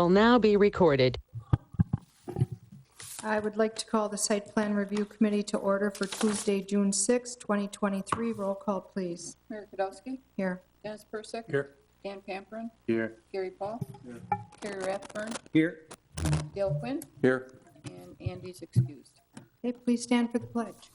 will now be recorded. I would like to call the Site Plan Review Committee to order for Tuesday, June 6, 2023. Roll call, please. Mayor Podolsky? Here. Dennis Persick? Here. Dan Pamprin? Here. Gary Paul? Here. Carrie Rathburn? Here. Dale Quinn? Here. And Andy's excused. Okay, please stand for the pledge.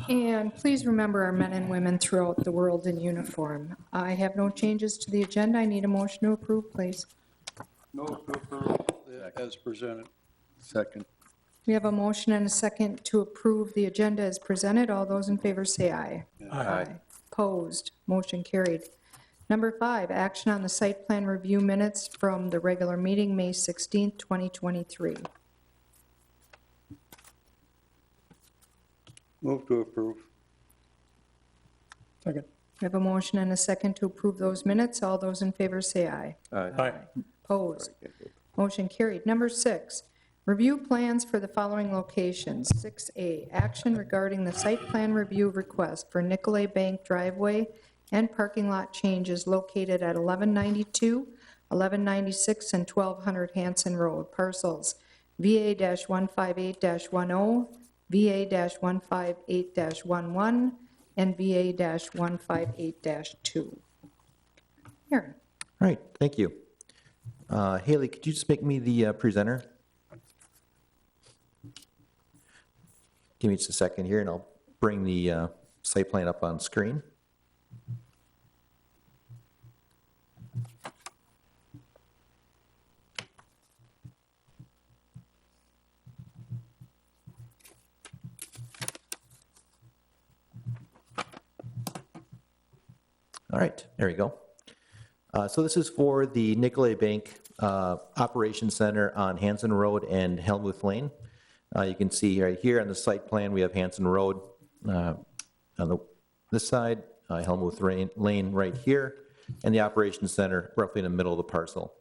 And please remember our men and women throughout the world in uniform. I have no changes to the agenda. I need a motion to approve, please. Move to approve as presented. Second. We have a motion and a second to approve the agenda as presented. All those in favor say aye. Aye. Opposed, motion carried. Number 5, action on the site plan review minutes from the regular meeting, May 16th, 2023. Move to approve. Second. We have a motion and a second to approve those minutes. All those in favor say aye. Aye. Opposed, motion carried. Number 6, review plans for the following locations. 6A, action regarding the site plan review request for Nicolet Bank driveway and parking lot changes located at 1192, 1196, and 1200 Hanson Road, parcels VA-158-10, VA-158-11, and VA-158-2. Aaron. All right, thank you. Haley, could you just make me the presenter? Give me just a second here, and I'll bring the site plan up on screen. All right, there we go. So this is for the Nicolet Bank Operations Center on Hanson Road and Helmuth Lane. You can see right here on the site plan, we have Hanson Road on this side, Helmuth Lane right here, and the Operations Center roughly in the middle of the parcel.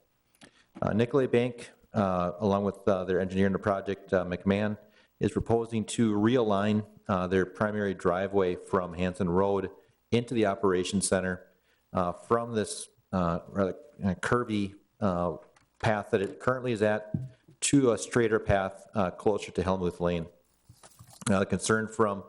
Nicolet Bank, along with their engineer in the project, McMahon, is proposing to realign their primary driveway from Hanson Road into the Operations Center from this rather curvy path that it currently is at to a straighter path closer to Helmuth Lane. The concern from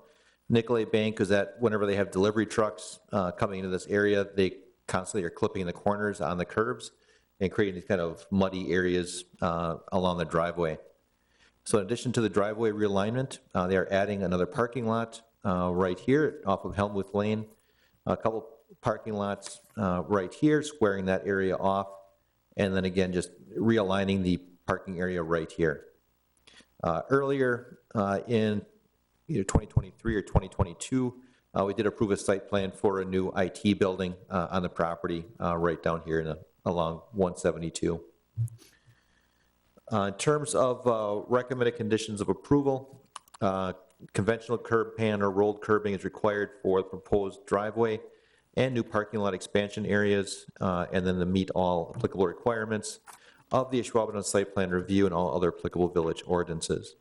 Nicolet Bank is that whenever they have delivery trucks coming into this area, they constantly are clipping the corners on the curbs and creating these kind of muddy areas along the driveway. So in addition to the driveway realignment, they are adding another parking lot right here off of Helmuth Lane, a couple parking lots right here, squaring that area off, and then again, just realigning the parking area right here. Earlier in either 2023 or 2022, we did approve a site plan for a new IT building on the property right down here along 172. In terms of recommended conditions of approval, conventional curb pan or rolled curbing is required for the proposed driveway and new parking lot expansion areas, and then to meet all applicable requirements of the Ashwaubenon site plan review and all other applicable village ordinances.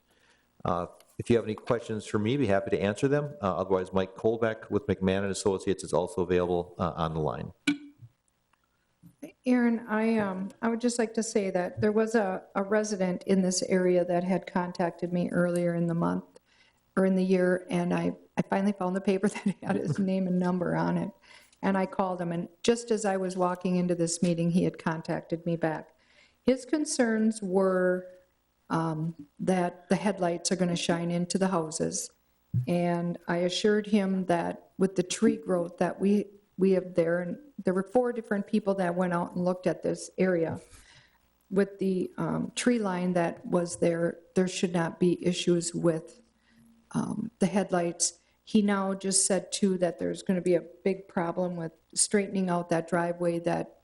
If you have any questions for me, I'd be happy to answer them. Otherwise, Mike Kolbeck with McMahon and Associates is also available on the line. Aaron, I would just like to say that there was a resident in this area that had contacted me earlier in the month, or in the year, and I finally found the paper that had his name and number on it. And I called him, and just as I was walking into this meeting, he had contacted me back. His concerns were that the headlights are going to shine into the houses, and I assured him that with the tree growth that we have there, and there were 4 different people that went out and looked at this area, with the tree line that was there, there should not be issues with the headlights. He now just said, too, that there's going to be a big problem with straightening out that driveway, that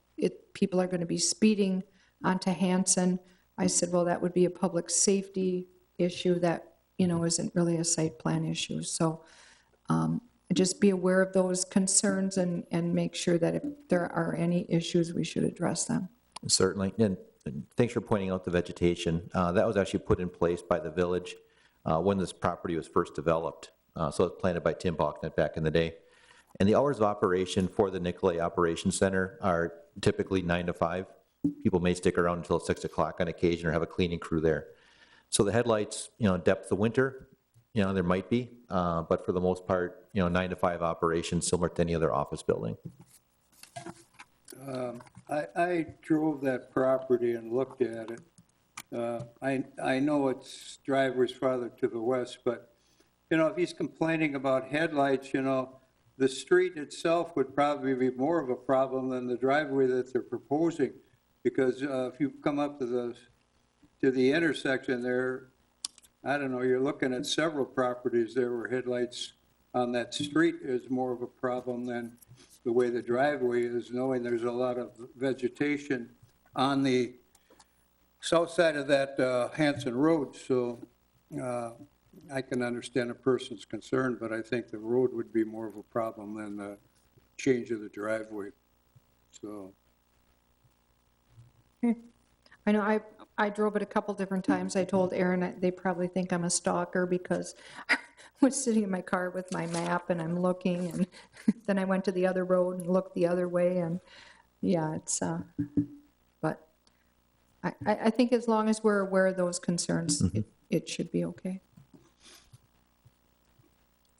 people are going to be speeding onto Hanson. I said, well, that would be a public safety issue that, isn't really a site plan issue. So just be aware of those concerns and make sure that if there are any issues, we should address them. Certainly. And thanks for pointing out the vegetation. That was actually put in place by the village when this property was first developed. So it was planted by Tim Balknet back in the day. And the hours of operation for the Nicolet Operations Center are typically 9 to 5. People may stick around until 6 o'clock on occasion or have a cleaning crew there. So the headlights, depth of winter, there might be, but for the most part, 9 to 5 operations similar to any other office building. I drove that property and looked at it. I know its driveway's farther to the west, but, if he's complaining about headlights, the street itself would probably be more of a problem than the driveway that they're proposing, because if you come up to the intersection there, I don't know, you're looking at several properties there where headlights on that street is more of a problem than the way the driveway is, knowing there's a lot of vegetation on the south side of that Hanson Road. So I can understand a person's concern, but I think the road would be more of a problem than the change of the driveway. So. I know I drove it a couple different times. I told Aaron they probably think I'm a stalker because I was sitting in my car with my map and I'm looking, and then I went to the other road and looked the other way, and yeah, it's, but I think as long as we're aware of those concerns, it should be okay.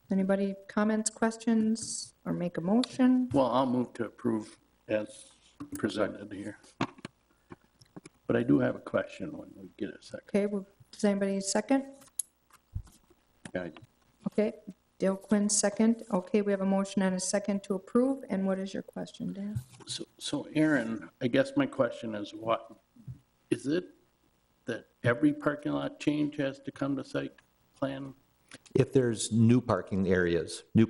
Anybody comments, questions, or make a motion? Well, I'll move to approve as presented here. But I do have a question when we get a second. Okay, well, does anybody second? Yeah, Okay, Dale Quinn second. Okay, we have a motion and a second to approve, and what is your question, Dan? So Aaron, I guess my question is what, is it that every parking lot change has to come to site plan? If there's new parking areas, new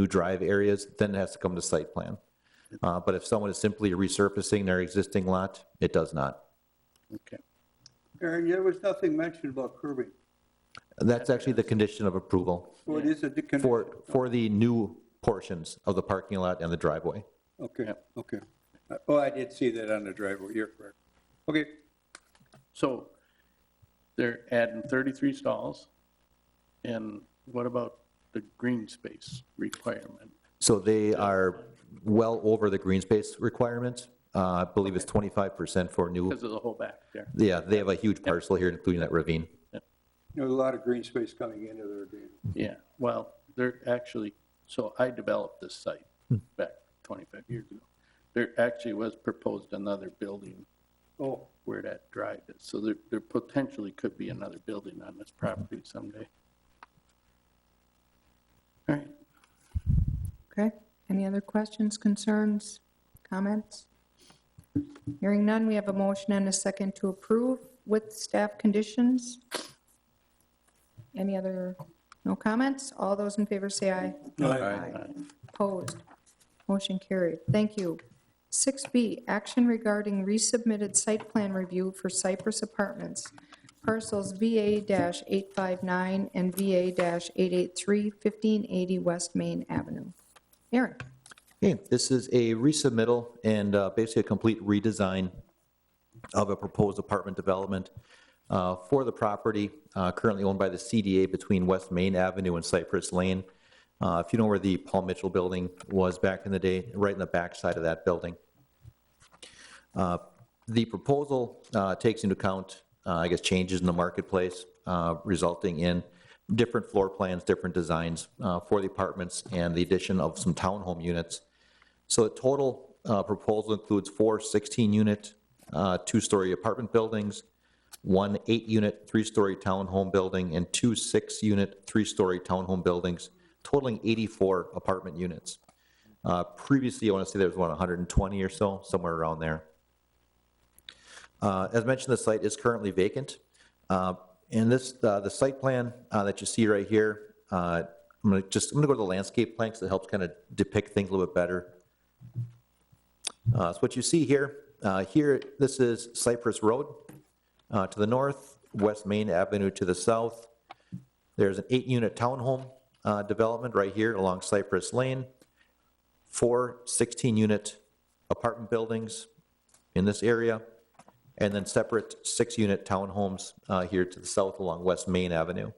drive areas, then it has to come to site plan. But if someone is simply resurfacing their existing lot, it does not. Okay. Aaron, there was nothing mentioned about curbing. That's actually the condition of approval So it is a condition. for the new portions of the parking lot and the driveway. Okay, Yep. okay. Oh, I did see that on the driveway, you're correct. Okay, So they're adding 33 stalls, and what about the green space requirement? So they are well over the green space requirement. I believe it's 25% for new. Because of the whole back there. Yeah, they have a huge parcel here, including that ravine. there's a lot of green space coming into there, Dave. Yeah, well, they're actually, so I developed this site back 25 years ago. There actually was proposed another building Oh, where that drive is. So there potentially could be another building on this property someday. All right. Okay, any other questions, concerns, comments? Hearing none, we have a motion and a second to approve with staff conditions. Any other, no comments? All those in favor say aye. Aye. Opposed? Motion carried. Thank you. 6B, action regarding resubmitted site plan review for Cypress Apartments, parcels VA-859 and VA-883, 1580 West Main Avenue. Aaron? Okay, this is a resubmittal and basically a complete redesign of a proposed apartment development for the property currently owned by the CDA between West Main Avenue and Cypress Lane. If you know where the Paul Mitchell building was back in the day, right in the back side of that building. The proposal takes into account, I guess, changes in the marketplace resulting in different floor plans, different designs for the apartments and the addition of some townhome units. So the total proposal includes 4 16-unit, 2-story apartment buildings, 1 8-unit, 3-story townhome building, and 2 6-unit, 3-story townhome buildings, totaling 84 apartment units. Previously, I want to say there was 120 or so, somewhere around there. As mentioned, the site is currently vacant. And this, the site plan that you see right here, I'm going to go to the landscape plan because it helps kind of depict things a little bit better. So what you see here, this is Cypress Road to the north, West Main Avenue to the south. There's an 8-unit townhome development right here along Cypress Lane, 4 16-unit apartment buildings in this area, and then separate 6-unit townhomes here to the south along West Main Avenue.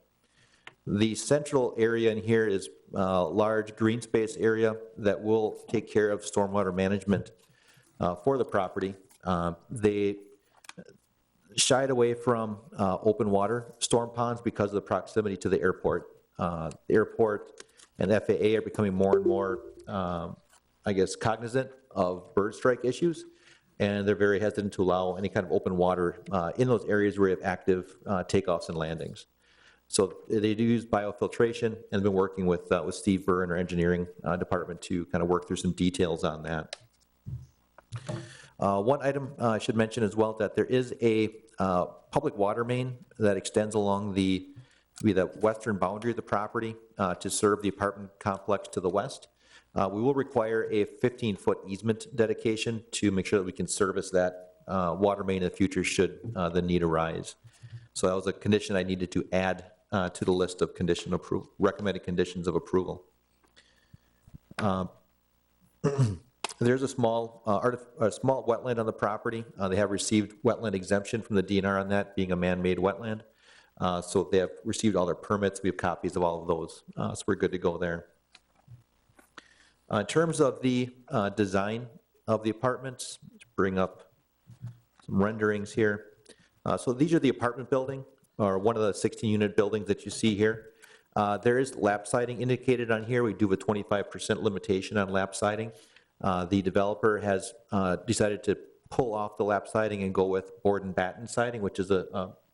The central area in here is a large green space area that will take care of stormwater management for the property. They shied away from open water storm ponds because of the proximity to the airport. The airport and FAA are becoming more and more, I guess, cognizant of bird strike issues, and they're very hesitant to allow any kind of open water in those areas where you have active takeoffs and landings. So they do use biofiltration, and have been working with Steve Burr and our engineering department to kind of work through some details on that. One item I should mention as well, that there is a public water main that extends along the western boundary of the property to serve the apartment complex to the west. We will require a 15-foot easement dedication to make sure that we can service that water main in the future should the need arise. So that was a condition I needed to add to the list of recommended conditions of approval. There's a small wetland on the property. They have received wetland exemption from the DNR on that, being a man-made wetland. So they have received all their permits. We have copies of all of those, so we're good to go there. In terms of the design of the apartments, let's bring up some renderings here. So these are the apartment building, or one of the 16-unit buildings that you see here. There is lap siding indicated on here. We do have a 25% limitation on lap siding. The developer has decided to pull off the lap siding and go with board and batten siding, which is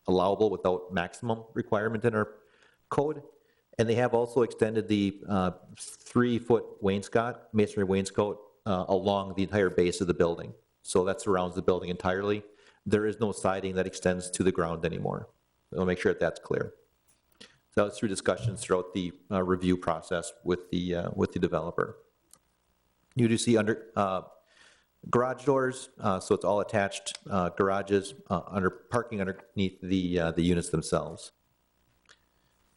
allowable without maximum requirement in our code. And they have also extended the 3-foot wainscot, masonry wainscot, along the entire base of the building. So that surrounds the building entirely. There is no siding that extends to the ground anymore. I'll make sure that that's clear. So that was through discussions throughout the review process with the developer. You do see under garage doors, so it's all attached garages under parking underneath the units themselves.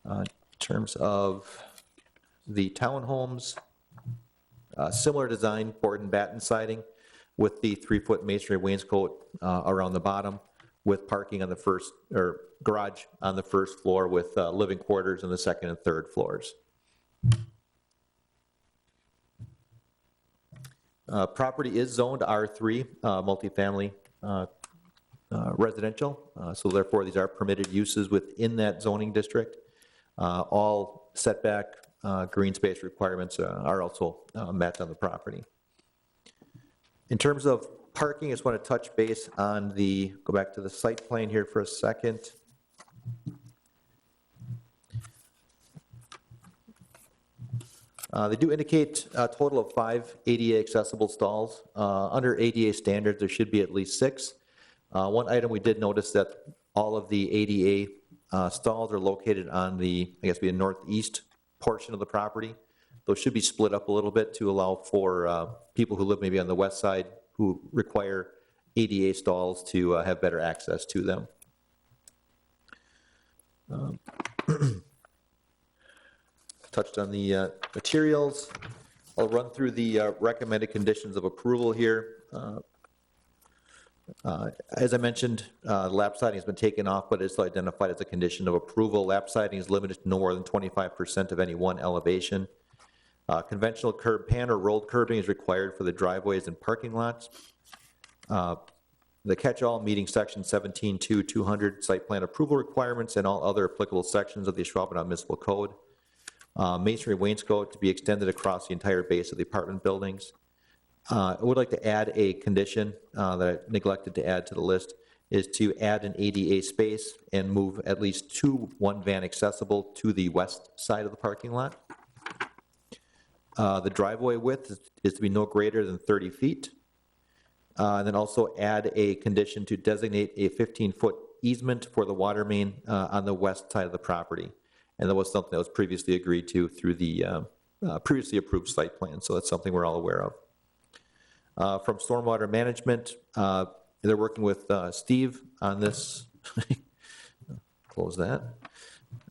In terms of the townhomes, similar design, board and batten siding with the 3-foot masonry wainscot around the bottom, with parking on the first, or garage on the first floor, with living quarters on the second and third floors. Property is zoned R3, multifamily residential, so therefore these are permitted uses within that zoning district. All setback green space requirements are also met on the property. In terms of parking, I just want to touch base on go back to the site plan here for a second. They do indicate a total of 5 ADA accessible stalls. Under ADA standards, there should be at least 6. One item we did notice that all of the ADA stalls are located on the, I guess, the northeast portion of the property. Those should be split up a little bit to allow for people who live maybe on the west side who require ADA stalls to have better access to them. Touched on the materials. I'll run through the recommended conditions of approval here. As I mentioned, lap siding has been taken off, but it's identified as a condition of approval. Lap siding is limited to no more than 25% of any one elevation. Conventional curb pan or rolled curbing is required for the driveways and parking lots. The catch-all meeting section 17.2 site plan approval requirements and all other applicable sections of the Ashwaubenon Municipal Code. Masonry wainscot to be extended across the entire base of the apartment buildings. I would like to add a condition that I neglected to add to the list, is to add an ADA space and move at least 2 one-van accessible to the west side of the parking lot. The driveway width is to be no greater than 30 feet. And then also add a condition to designate a 15-foot easement for the water main on the west side of the property. And that was something that was previously agreed to through the previously approved site plan, so that's something we're all aware of. From stormwater management, they're working with Steve on this, close that,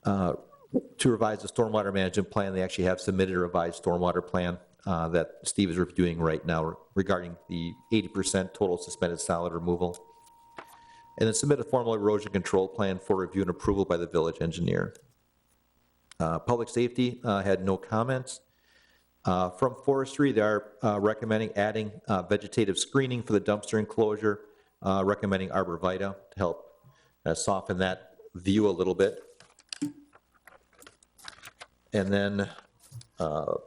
to revise the stormwater management plan. They actually have submitted a revised stormwater plan that Steve is reviewing right now regarding the 80% total suspended solid removal. and then submit a formal erosion control plan for review and approval by the village engineer. Public safety had no comments. From forestry, they are recommending adding vegetative screening for the dumpster enclosure, recommending arborvitae to help soften that view a little bit. And then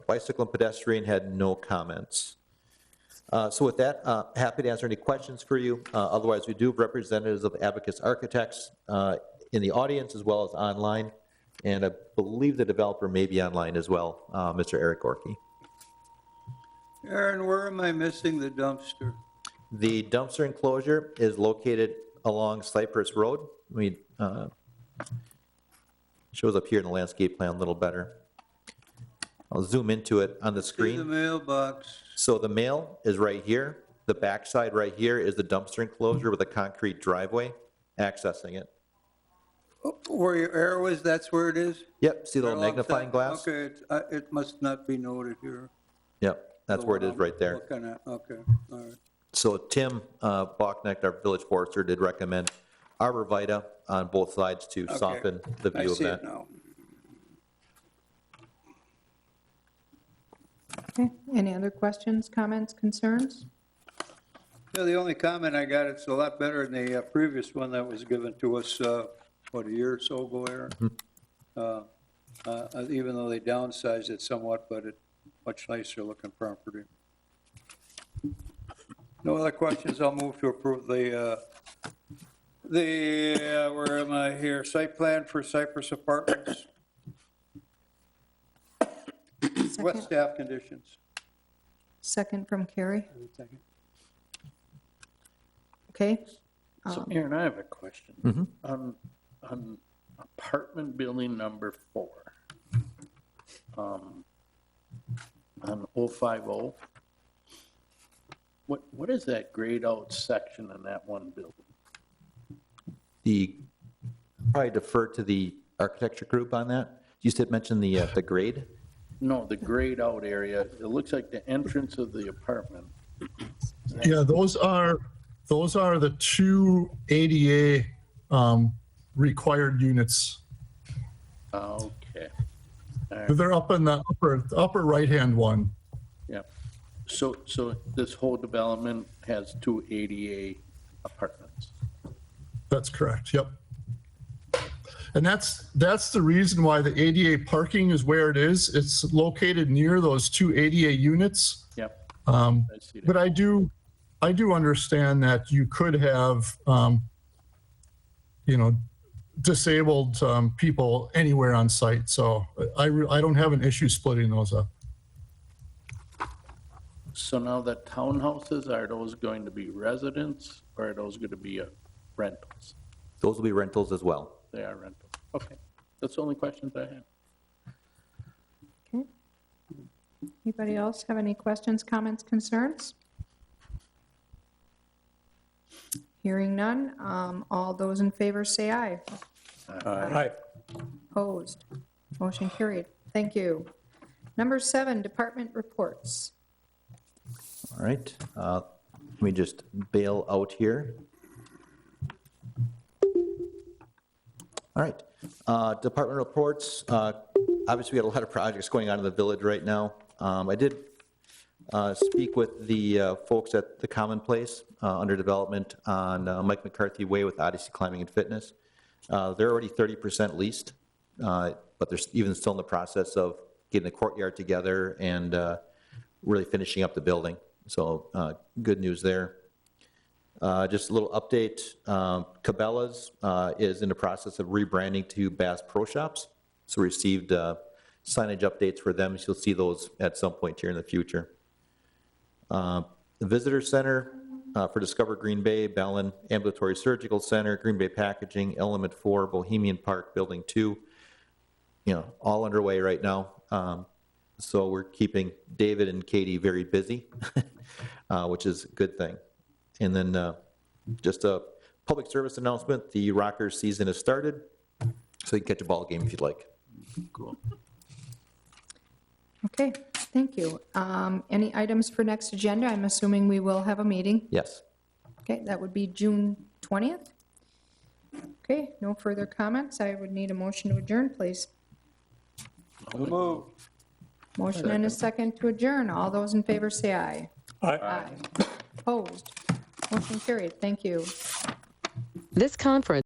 bicycle and pedestrian had no comments. So with that, happy to answer any questions for you. Otherwise, we do have representatives of Abacus Architects in the audience as well as online. And I believe the developer may be online as well, Mr. Eric Gorky. Aaron, where am I missing the dumpster? The dumpster enclosure is located along Cypress Road. Shows up here in the landscape plan a little better. I'll zoom into it on the See the screen. mailbox. So the mail is right here. The backside right here is the dumpster enclosure with a concrete driveway accessing it. Where your arrow is, that's where it is? Yep, see the little Along magnifying side- glass? Okay, it must not be noted here. Yep, that's where it is right there. Looking at, okay, all right. So Tim Bachnecht, our village forester, did recommend arborvitae on both sides to Okay. soften the I view of see it that. now. Okay, any other questions, comments, concerns? Yeah, the only comment I got, it's a lot better than the previous one that was given to us, what, a year or so ago, Aaron? Even though they downsized it somewhat, but it, much nicer looking property. No other questions, I'll move to approve the, where am I here, site plan for Cypress Apartments, wet Second, staff conditions. second from Carrie. Okay, So Aaron, I have a question. On apartment building number 4, on 050, what is that grayed out section in that one building? Probably defer to the architecture group on that. You said mention the grade? No, the grayed out area, it looks like the entrance of the apartment. Yeah, those are the two ADA required units. Okay, They're up in the upper right-hand one. yeah. So this whole development has 2 ADA apartments? That's correct, yep. And that's the reason why the ADA parking is where it is. It's located near those two ADA units. Yep, I see that. But I do understand that you could have, disabled people anywhere on site. So I don't have an issue splitting those up. So now the townhouses, are those going to be residents or are those going to be rentals? Those will be rentals as well. They are rentals. Okay, that's the only questions I had. okay. Anybody else have any questions, comments, concerns? Hearing none, all those in favor say aye. Aye. Opposed? Motion carried. Thank you. Number 7, department reports. All right, let me just bail out here. All right, department reports. Obviously, we had a lot of projects going on in the village right now. I did speak with the folks at the Common Place under development on Mike McCarthy Way with Odyssey Climbing and Fitness. They're already 30% leased, but they're even still in the process of getting the courtyard together and really finishing up the building. So good news there. Just a little update, Cabela's is in the process of rebranding to Bass Pro Shops. So we received signage updates for them. So you'll see those at some point here in the future. The Visitor Center for Discover Green Bay, Bellin Ambulatory Surgical Center, Green Bay Packaging, Element 4, Bohemian Park, Building 2, all underway right now. So we're keeping David and Katie very busy, which is a good thing. And then just a public service announcement, the Rockers season has started, so you can catch a ball game if you'd like. Cool. Okay, thank you. Any items for next agenda? I'm assuming we will have a meeting. Yes. Okay, that would be June 20th. Okay, no further comments. I would need a motion to adjourn, please. Motion and a second to adjourn. All those in favor say aye. Aye. Opposed? Motion carried. Thank you. This conference